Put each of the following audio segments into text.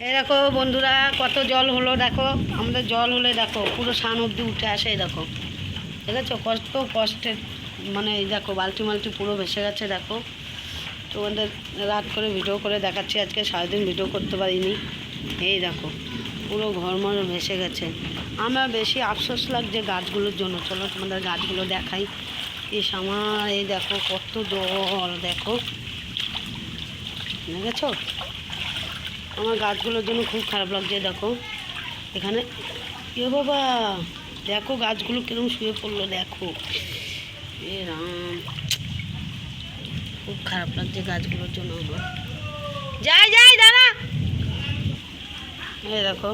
এই দেখো বন্ধুরা, কত জল হলো দেখো। আমাদের জল হলে দেখো পুরো সান অবধি উঠে আসে। এই দেখো, ঠিক আছে, কত কষ্টের, মানে এই দেখো বালতি মালতি পুরো ভেসে গেছে। দেখো তোমাদের রাত করে ভিডিও করে দেখাচ্ছি, আজকে সারাদিন ভিডিও করতে পারিনি। এই দেখো পুরো ঘরমর ভেসে গেছে। আমার বেশি আফসোস লাগছে গাছগুলোর জন্য। চলো তোমাদের গাছগুলো দেখাই। আমার এই দেখো কত জল, দেখো দেখেছো। আমার গাছগুলোর জন্য খুব খারাপ লাগছে। দেখো এখানে এ বাবা, দেখো গাছগুলো কিরকম শুয়ে পড়লো। দেখো এ রাম, খুব খারাপ লাগছে গাছগুলোর জন্য আমার। যাই যাই দাঁড়া। এই দেখো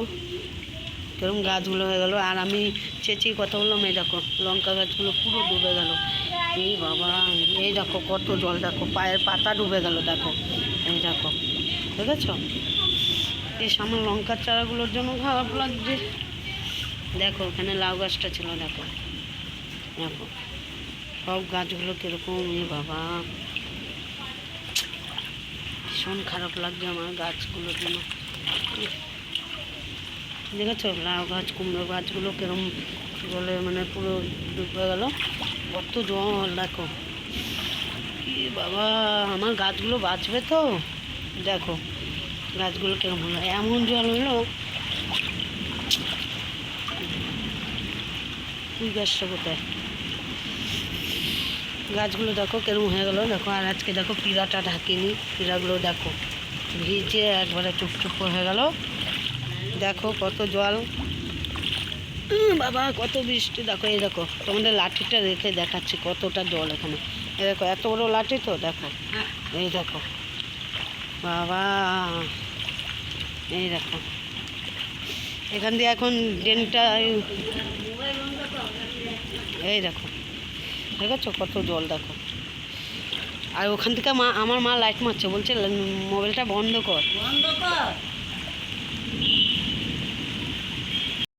কিরকম গাছগুলো হয়ে গেল। আর আমি চেঁচিয়ে কথা বললাম, এই দেখো লঙ্কা গাছগুলো পুরো ডুবে গেল। এই বাবা, এই দেখো কত জল, দেখো পায়ের পাতা ডুবে গেল। দেখো এই দেখো, দেখেছো। এই সামনে লঙ্কার চারাগুলোর জন্য খারাপ লাগছে। দেখো ওখানে লাউ গাছটা ছিল, দেখো দেখো সব গাছগুলো কীরকম। এ বাবা, ভীষণ খারাপ লাগছে আমার গাছগুলোর জন্য। দেখেছো লাউ গাছ কুমড়ো গাছগুলো কিরম জলে মানে পুরো ডুবে গেল। কত জল দেখো। এ বাবা, আমার গাছগুলো বাঁচবে তো। দেখো গাছগুলো কিরম হলো, এমন জল হলো। তুই গাছটা কোথায়? গাছগুলো দেখো কিরম হয়ে গেলো। দেখো আর আজকে দেখো পিঁড়াটা ঢাকিনি, পিঁড়াগুলো দেখো ভিজে একবারে চুপচুপ হয়ে গেল। দেখো কত জল, বাবা কত বৃষ্টি। দেখো এই দেখো তোমাদের লাঠিটা রেখে দেখাচ্ছি কতটা জল এখানে। এই দেখো এত বড় লাঠি তো, দেখো এই দেখো বাবা, এই দেখো এখান দিয়ে এখন ড্রেনটা, এই দেখো দেখেছো কত জল। দেখো আর ওখান থেকে আমার মা লাইট মারছে, বলছে মোবাইলটা বন্ধ কর।